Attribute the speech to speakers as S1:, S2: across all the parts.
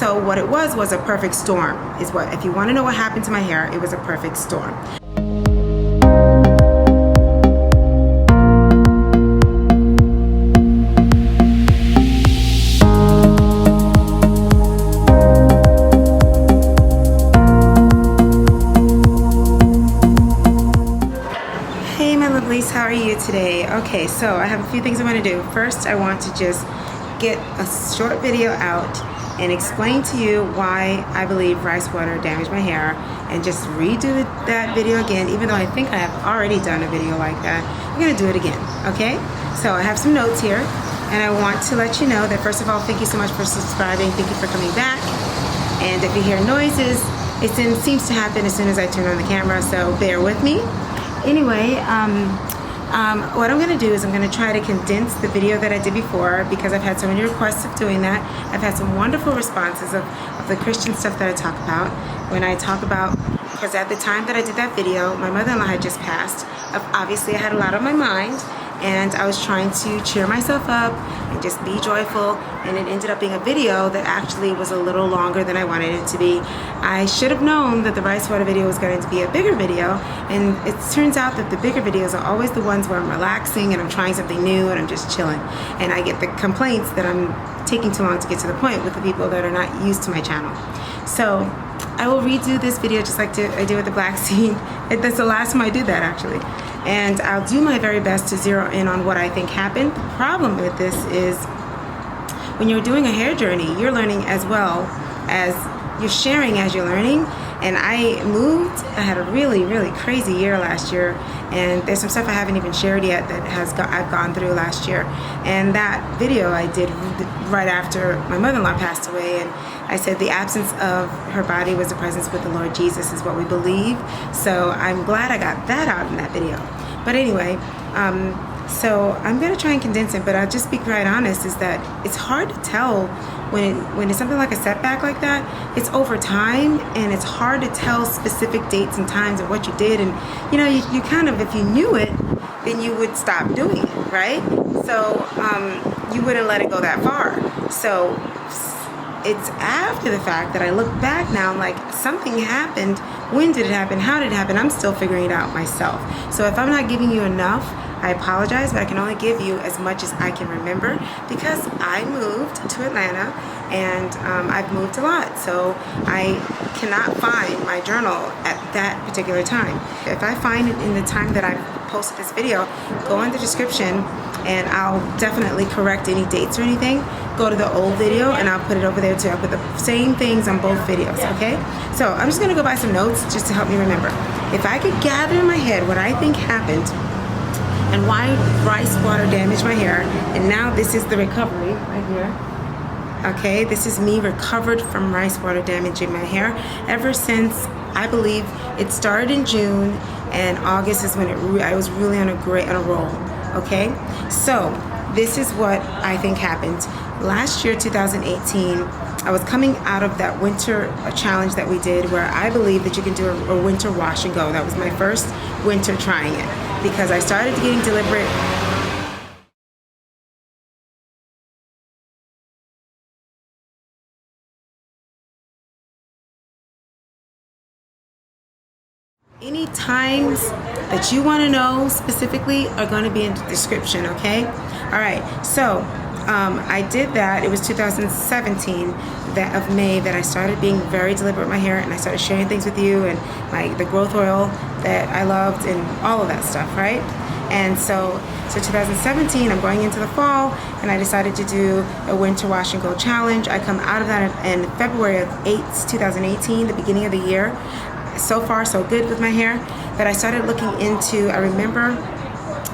S1: So what it was a perfect storm is what, if you want to know what happened to my hair, it was a perfect storm. How are you today? Okay, so I have a few things I want to do. First, I want to just get a short video out and explain to you why I believe rice water damaged my hair, and just redo that video again, even though I think I have already done a video like that. I'm going to do it again, okay? So I have some notes here, and I want to let you know that, first of all, thank you so much for subscribing. Thank you for coming back. And if you hear noises, it seems to happen as soon as I turn on the camera, so bear with me. Anyway, what I'm going to do is I'm going to try to condense the video that I did before, because I've had so many requests of doing that. I've had some wonderful responses of the Christian stuff that I talk about. When I talk about, because at the time that I did that video, my mother-in-law had just passed. Obviously, I had a lot on my mind, and I was trying to cheer myself up and just be joyful, and it ended up being a video that actually was a little longer than I wanted it to be. I should have known that the rice water video was going to be a bigger video, and it turns out that the bigger videos are always the ones where I'm relaxing and I'm trying something new and I'm just chilling, and I get the complaints that I'm taking too long to get to the point with the people that are not used to my channel. So I will redo this video just like I did with the black seed. That's the last time I did that, actually. And I'll do my very best to zero in on what I think happened. The problem with this is, when you're doing a hair journey, you're learning as well as you're sharing as you're learning. And I moved, I had a really, really crazy year last year, and there's some stuff I haven't even shared yet that I've gone through last year. And that video I did right after my mother-in-law passed away, and I said the absence of her body was the presence with the Lord Jesus, is what we believe. So I'm glad I got that out in that video. But anyway, so I'm going to try and condense it, but I'll just be quite honest, is that it's hard to tell when it's something like a setback like that. It's over time, and it's hard to tell specific dates and times of what you did. And you know, you kind of, if you knew it, then you would stop doing it, right? So you wouldn't let it go that far. So it's after the fact that I look back now, I'm like, something happened. When did it happen? How did it happen? I'm still figuring it out myself. So if I'm not giving you enough, I apologize, but I can only give you as much as I can remember, because I moved to Atlanta, and I've moved a lot. So I cannot find my journal at that particular time. If I find it in the time that I posted this video, go in the description, and I'll definitely correct any dates or anything. Go to the old video, and I'll put it over there too. I'll put the same things on both videos, okay? So I'm just gonna go by some notes just to help me remember. If I could gather in my head what I think happened and why rice water damaged my hair, and now this is the recovery right here. Okay, this is me recovered from rice water damaging my hair ever since, I believe it started in June, and August is when I was really on a roll. Okay, so this is what I think happened. Last year, 2018, I was coming out of that winter challenge that we did, where I believe that you can do a winter wash and go. That was my first winter trying it, because I started getting deliberate. Any times that you want to know specifically are going to be in the description, okay? All right, so I did that. It was 2017 of May that I started being very deliberate with my hair, and I started sharing things with you, and the growth oil that I loved, and all of that stuff, right? And so 2017, I'm going into the fall, and I decided to do a winter wash and go challenge. I come out of that in February of 2018, the beginning of the year. So far, so good with my hair. But I started looking into, I remember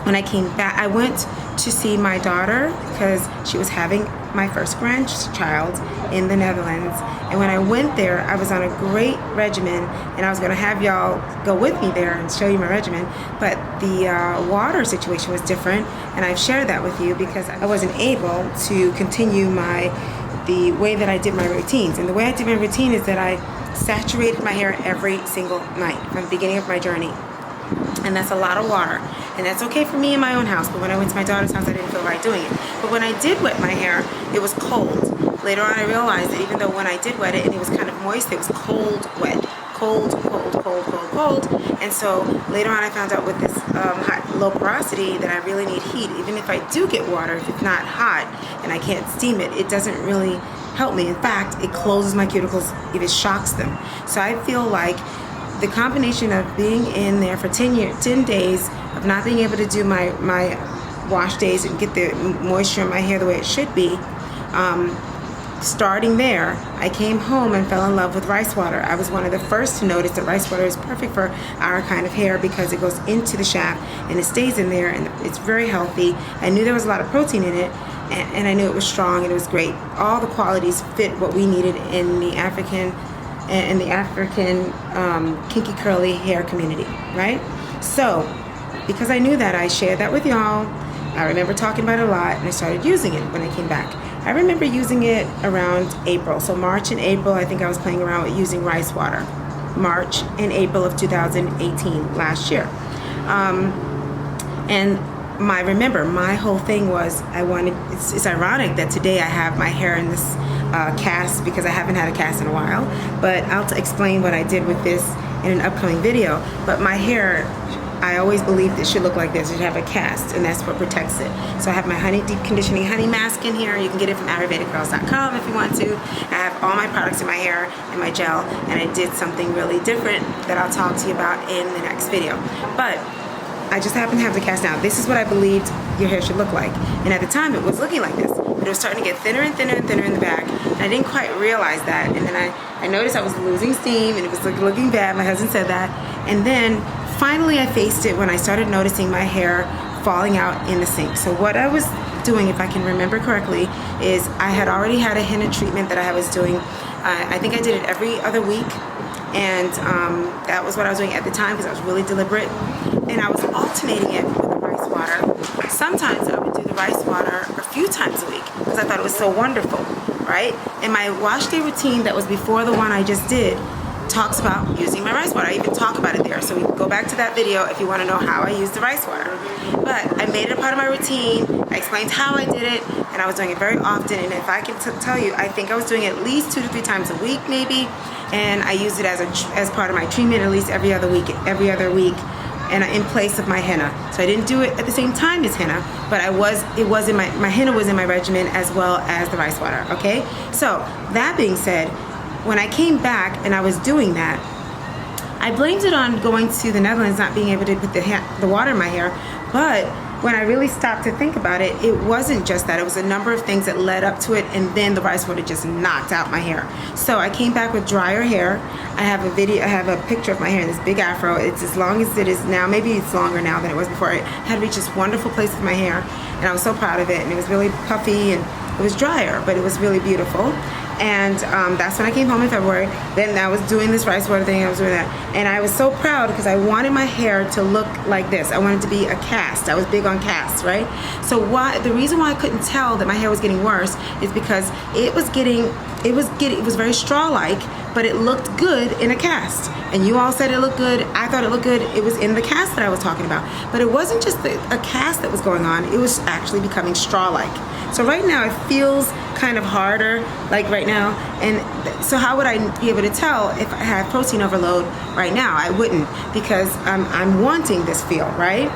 S1: when I came back, I went to see my daughter because she was having my first grandchild in the Netherlands. And when I went there, I was on a great regimen, and I was going to have y'all go with me there and show you my regimen. But the water situation was different, and I've shared that with you because I wasn't able to continue the way that I did my routines. And the way I did my routine is that I saturated my hair every single night from the beginning of my journey. And that's a lot of water. And that's okay for me in my own house, but when I went to my daughter's house, I didn't feel right doing it. But when I did wet my hair, it was cold. later on I realized that even though when I did wet it and it was kind of moist, it was cold wet. Cold, cold, cold, cold, cold. And so later on I found out with this low porosity that I really need heat. Even if I do get water, if it's not hot and I can't steam it, it doesn't really help me. In fact, it closes my cuticles, it shocks them. So I feel like the combination of being in there for 10 days, of not being able to do my wash days and get the moisture in my hair the way it should be, starting there, I came home and fell in love with rice water. I was one of the first to notice that rice water is perfect for our kind of hair because it goes into the shaft and it stays in there and it's very healthy. I knew there was a lot of protein in it, and I knew it was strong and it was great. All the qualities fit what we needed in the African kinky curly hair community, right? So because I knew that, I shared that with y'all. I remember talking about it a lot, and I started using it when I came back. I remember using it around April. So March and April, I think I was playing around with using rice water. March and April of 2018, last year. And remember, my whole thing was it's ironic that today I have my hair in this cast because I haven't had a cast in a while. But I'll explain what I did with this in an upcoming video. But my hair, I always believed it should look like this. It should have a cast, and that's what protects it. So I have my honey deep conditioning honey mask in here. You can get it from ayurvedicgirls.com if you want to. I have all my products in my hair and my gel, and I did something really different that I'll talk to you about in the next video. But I just happen to have the cast now. This is what I believed your hair should look like. And at the time, it was looking like this. But it was starting to get thinner and thinner and thinner in the back. And I didn't quite realize that. And then I noticed I was losing steam, and it was looking bad. My husband said that. And then finally I faced it when I started noticing my hair falling out in the sink. So what I was doing, if I can remember correctly, is I had already had a henna treatment that I was doing. I think I did it every other week. And that was what I was doing at the time because I was really deliberate. And I was alternating it with the rice water. Sometimes I would do the rice water a few times a week because I thought it was so wonderful, right? And my wash day routine that was before the one I just did talks about using my rice water. I even talk about it there. So we can go back to that video if you want to know how I use the rice water. But I made it a part of my routine. I explained how I did it, and I was doing it very often. And if I can tell you, I think I was doing it at least 2 to 3 times a week maybe. And I used it as part of my treatment at least every other week, and in place of my henna. So I didn't do it at the same time as henna, but my henna was in my regimen as well as the rice water, okay? So that being said, when I came back and I was doing that, I blamed it on going to the Netherlands, not being able to put the water in my hair. But when I really stopped to think about it, it wasn't just that. It was a number of things that led up to it, and then the rice water just knocked out my hair. So I came back with drier hair. I have a picture of my hair in this big afro. It's as long as it is now. Maybe it's longer now than it was before. I had reached this wonderful place with my hair, and I was so proud of it. And it was really puffy, and it was drier, but it was really beautiful. And that's when I came home in February. Then I was doing this rice water thing, I was doing that. And I was so proud because I wanted my hair to look like this. I wanted to be a cast. I was big on casts, right? So the reason why I couldn't tell that my hair was getting worse is because it was very straw-like, but it looked good in a cast. And you all said it looked good. I thought it looked good. It was in the cast that I was talking about. But it wasn't just a cast that was going on. It was actually becoming straw-like. So right now it feels kind of harder, like right now. And so how would I be able to tell if I have protein overload right now? I wouldn't, because I'm wanting this feel, right?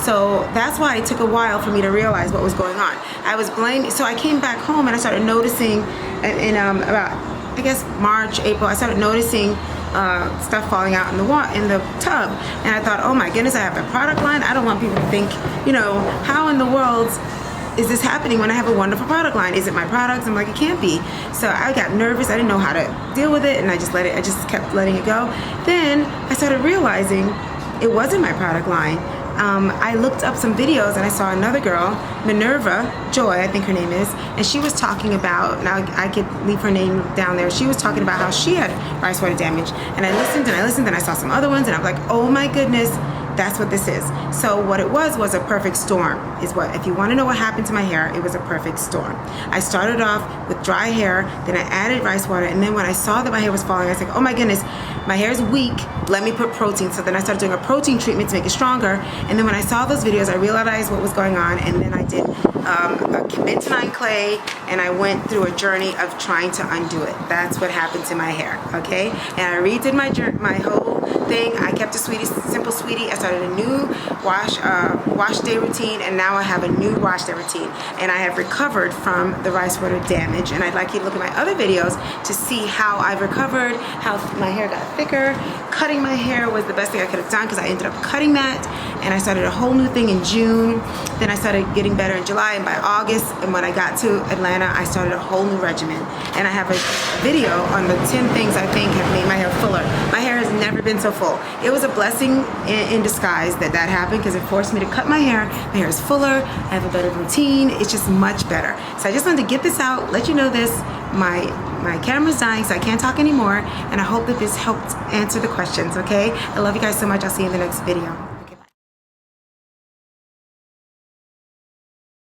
S1: So that's why it took a while for me to realize what was going on. I was blaming, so I came back home and I started noticing in about, I guess, March, April, I started noticing stuff falling out in the tub. And I thought, oh my goodness, I have a product line. I don't want people to think, how in the world is this happening when I have a wonderful product line? Is it my products? I'm like, it can't be. So I got nervous. I didn't know how to deal with it, and I just kept letting it go. Then I started realizing it wasn't my product line. I looked up some videos and I saw another girl, Minerva Joy, I think her name is, and she was talking about, now I could leave her name down there, she was talking about how she had rice water damage. And I listened and I saw some other ones, and I'm like, oh my goodness, that's what this is. So what it was a perfect storm. If you want to know what happened to my hair, it was a perfect storm. I started off with dry hair, then I added rice water, and then when I saw that my hair was falling, I was like, oh my goodness, my hair is weak, let me put protein. So then I started doing a protein treatment to make it stronger, and then when I saw those videos, I realized what was going on, and then I did a bentonite clay, and and I went through a journey of trying to undo it. That's what happened to my hair, okay? And I redid my whole thing. I kept it simple sweetie. I started a new wash day routine, and now I have a new wash day routine. And I have recovered from the rice water damage. And I'd like you to look at my other videos to see how I've recovered, how my hair got thicker. Cutting my hair was the best thing I could have done because I ended up cutting that. And I started a whole new thing in June. Then I started getting better in July, and by August, and when I got to Atlanta, I started a whole new regimen. And I have a video on the 10 things I think have made my hair fuller. My hair has never been so full. It was a blessing in disguise that happened because it forced me to cut my hair. My hair is fuller, I have a better routine, it's just much better. So I just wanted to get this out, let you know this. My camera's dying, so I can't talk anymore, and I hope that this helped answer the questions, okay? I love you guys so much. I'll see you in the next video.